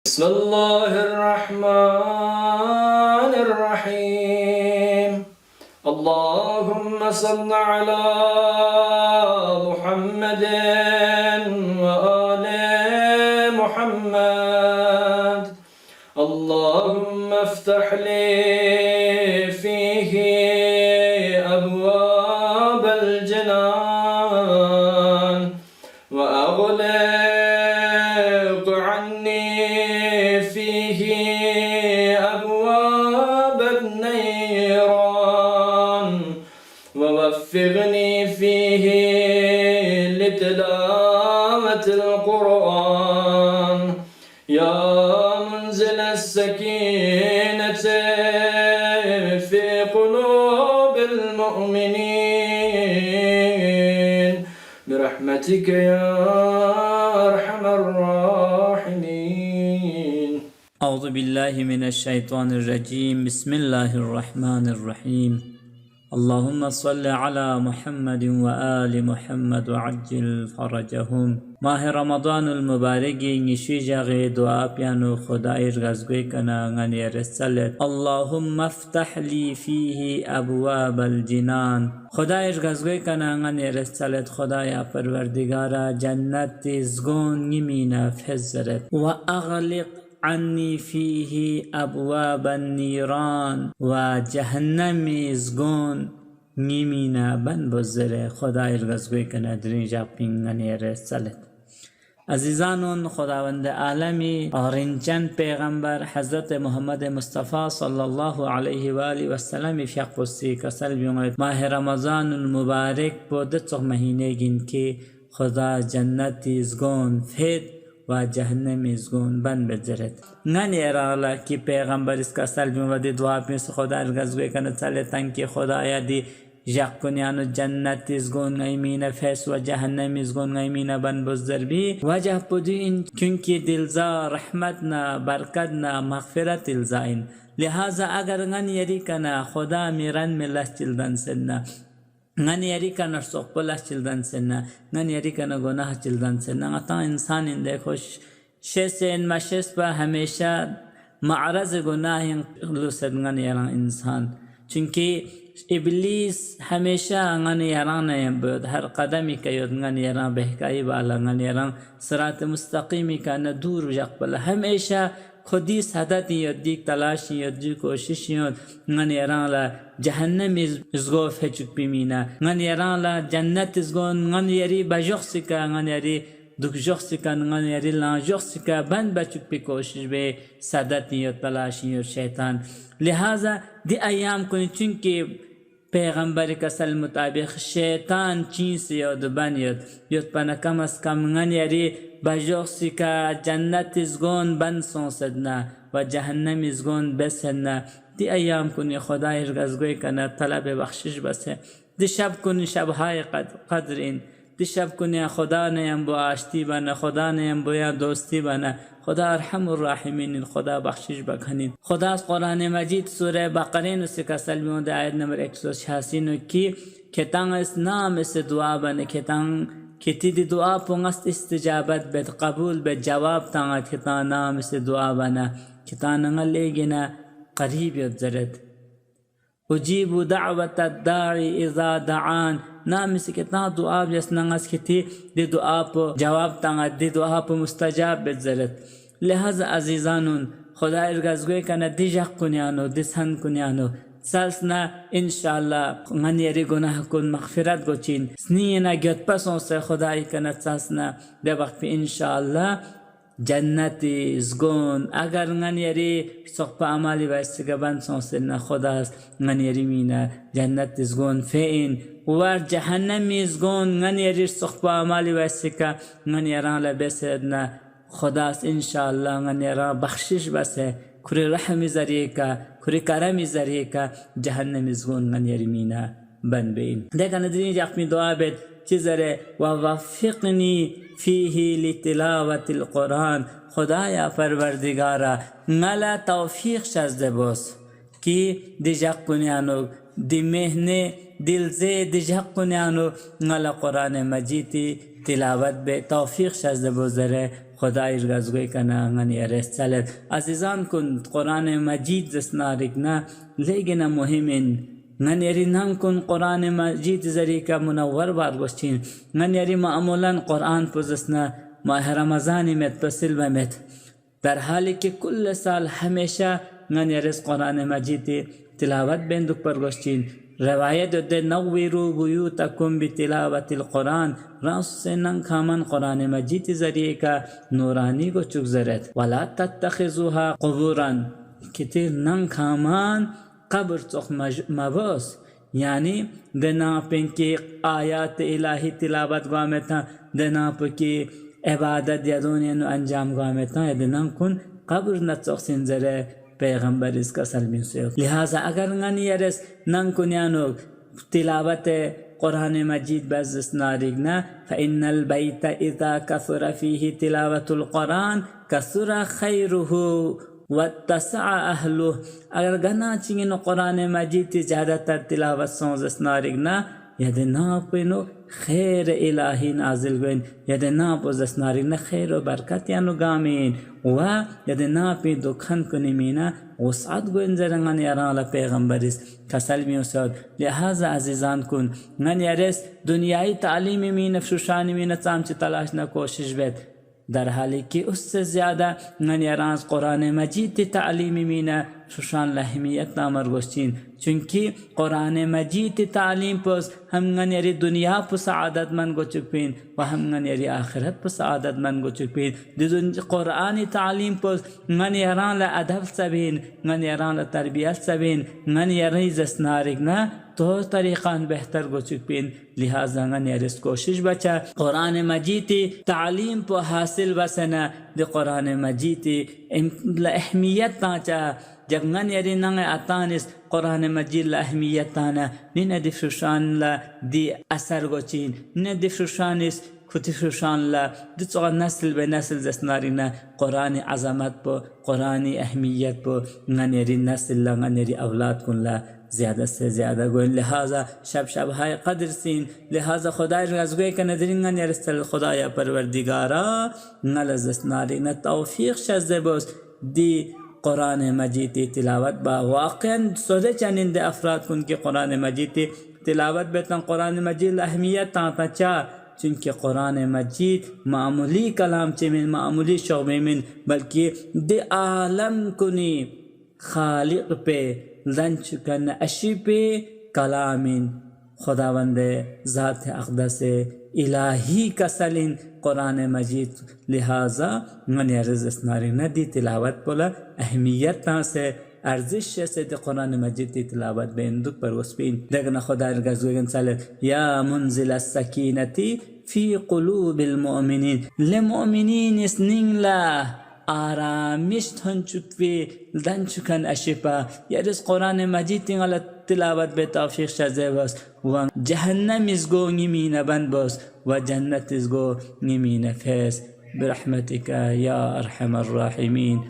بسم الله الرحمن الرحيم. اللهم صل على محمد وآل محمد. اللهم افتح لي فيه أبواب الجنان وأغلق عني فيه أبواب النيران ووفقني فيه لتلاوة القرآن. يا منزل السكينة في قلوب المؤمنين برحمتك يا أرحم الراحمين. أعوذ بالله من الشيطان الرجيم. بسم الله الرحمن الرحيم. اللهم صل على محمد وآل محمد وعجل فرجهم. ماه رمضان المبارک نشوی جاغی دعا پیانو خدای رزقی کنا غنی رسالت. اللهم افتح لي فيه ابواب الجنان. خدای رزقی کنا غنی رسالت. خدای پروردگارا جنت زگون نمینا فزرت و اغلق عني فيه أبواب النيران و جهنم زگون نیمینا بن بزره. خدای رزقی کنه درینجا پینگنی رسالت. عزیزانون، خداوند عالمی آرینچن پیغمبر حضرت محمد مصطفی صلی الله علیه و آله و سلم فیق قصی کسل بیومد ماه رمضان المبارک بوده چه مهینه گین که خدا جنت زگون فید و جهنم زگون بن بجرد. نانی ارالا کی پیغمبر اس کا سلم و دی دعا پیس خدا رزقی کنه چله تن کی خدایا دی جاق کنیانو جنت زگون ایمین فیس و جهنم زگون ایمین بن بزر بی وجه پدی این کیونکه دلزا رحمتنا برکتنا مغفرت الزاین. لہذا اگر نانی یری کنه خدا میرن ملش چلدن سننا نان یاری کنه سوپلاش چلدن سننا نان یاری کنه گناه چلدن سننا. اتا انسان این دیکھوش شسین مشس با همیشه معرض گناه لوسد نان یاران انسان. چونکه ابلیس همیشه نان یاران بود هر قدمی که یاد نان یاران بهکایی بالا نان یاران صراط مستقیمی کنه دور جقبل همیشه خودی سعادت یاد دیک تلاش یاد دی کوشش یاد نان یاران لا جهنم زگو فچک بیمینا نان یاران لا جنت زگون نان یاری بجوخسی که نان یاری دکجوخسی که نان یاری لانجوخسی که بند بچک بی کوشش به سعادت یاد تلاش یاد شیطان. لہذا دی ایام کنی چونکه پیغمبر کسل مطابق شیطان چین سے یاد بن یاد پنا کم از کم نان یاری بجوخسی که جنت زگون بند سونسدنا و جهنم زگون بسدنا. دی ایام کنی خدای رزقی کنه طلب بخشش بسه. دی شب کنی شبهای قدر این. دی شب کنی خدا نیم با آشتی بنا خدا نیم با دوستی بنا. خدا ارحم الراحمین خدا بخشش بکنید. خدا از قرآن مجید سوره بقره نسی کسل بیونده آیت نمبر 186 کی کتان اس نام اس دعا بنا کتان کتی دی دعا پونگست استجابت بد قبول بد جواب تانگت کتان نام اس دعا بنا کتان نگلی گنا قریب یاد زرد. اجیب دعوت الداعی اذا دعان نام اس کتان دعا جس نگس کتی دی دعا پو جواب تانگت دی دعا پو مستجاب بد زرد. لہذا عزیزانون خدا ارگزگوی کنه دی جق کنیانو دی سن کنیانو سالسنا انشاءالله من یری گناه کن مغفرت گوچین سنینا گت پسون سے خدای کنه سالسنا ده وقت پی انشاءالله جنت زگون اگر من یری سخت پا عمالی ویسته بند سون سننا خدا من یری مینا جنت زگون فین و جهنم زگون من یری سخت پا عمالی ویسته من یران لبسدنا خداست انشاءالله من یران بخشش بسه کری رحمی ذریعه که کری کرمی ذریعه که جهنم زگون من یرمینا بن بین. دیکھا ندرین جا اپنی دعا بید چیزره و وفقنی فیه لتلاوت القرآن. خدایا پروردگارا ملا توفیق شزده باس کی دی جا کنیانو دی مهنه دلزه دی جا کنیانو ملا قرآن مجیدی تلاوت به توفیق شزده بزره. خدای رزگوی کنه غنی رسالت عزیزان کن قرآن مجید زسنارگنا لیگنا مهمین غنی رینام کن قرآن مجید ذریعه منور بارگوشتین غنی معمولا قرآن پوزسنا ماه رمضانی مت پسل مت در حالی که کل سال همیشه غنی رس قرآن مجید تلاوت بندک پرگوشتین روایت ده نویرو بیوتکم بتلاوت القرآن راس سے ننگ خامن قرآن مجید ذریعے کا نورانی کو چگزرت ولا تتخذوها قبورا کتیر ننگ خامان قبر چخ مبوس یعنی دنا پنکی آیات الہی تلاوت گوامتا دنا پنکی عبادت یدونی نو انجام گوامتا دنا کن قبر نچخ سنزره پیغمبر اس کا سلمی سے لہذا اگر غنی یرس نن کنیانو تلاوت قرآن مجید بزس نارگنا فإن البيت إذا كثر فيه تلاوة القرآن كثر خيره واتسع أهله اگر گنا چنگنو قرآن مجید زیادہ تر تلاوت سونزس نارگنا یدنا پینو خیر الہی نازل گوین یدنا پوزس نارگنا خیر و برکت یانو گامین و یدنا پی دکھن کنی مینا وسعت گوین زرنگان یران پیغمبریس کسلمی و سعود لہذا عزیزان کن من یرس دنیای تعلیمی مین افشوشانی مین چامچی تلاشنا کوشش بیت در حالی که اس سے زیادہ من یران قرآن مجید تعلیمی مینا شوشان لحمیت نامر گوشتین چونکہ قرآن مجید تعلیم پس ہم غن یری دنیا پر سعادت من گو چکپین و ہم غن یری آخرت پر سعادت من گو چکپین قرآن تعلیم پس غن یران لأدب سبین غن یران لتربیت سبین غن یری زسنارگنا تو طریقان بہتر گو چکپین لہذا غن یریس کوشش بچا قرآن مجید تعلیم پر حاصل بسنا دی قرآن مجید اہمیت تانچا جب غن یری ننگ اتانس قرآن مجید لا اہمیت تانا نین دفشان لا دی اثر گوچین نین دفشانس خطفشان لا دی چوغا نسل به نسل زسنارینا قرآن عظمت پو قرآن اہمیت پو غن یری نسل لا غن یری اولاد کن لا زیادہ سے زیادہ گوین لہذا شب های قدر سین لہذا خدای رزگوی که ندرین یرستل خدایا پروردگارا نلزس نارینا توفیق شزده بوس دی قرآن مجید تلاوت با واقعا سوده چنین ده افراد کن که قرآن مجید تلاوت بیتن قرآن مجید اهمیت تاتا چا چونکہ قرآن مجید معمولی کلام چه من معمولی شعبه من بلکہ دی عالم کنی خالق پہ لن چکن اشی پہ کلام خداوند ذات اقدس الہی کسلین قرآن مجید لہذا من یرز اسناری ندی تلاوت بولا اہمیت تاں سے ارزش سے قرآن مجید تلاوت بیندک پر وسپین دگنا خدا رگزوگن سالت یا منزل السکینتی فی قلوب المؤمنین لمؤمنین اسنین لا آرامش تنچکوی دنچکن اشپا یرز قرآن مجید غلط تلاوت به توفیق شزه باس و جهنم ازگو نمین بند باس و جنت ازگو نمین فیس برحمتك يا أرحم الراحمين.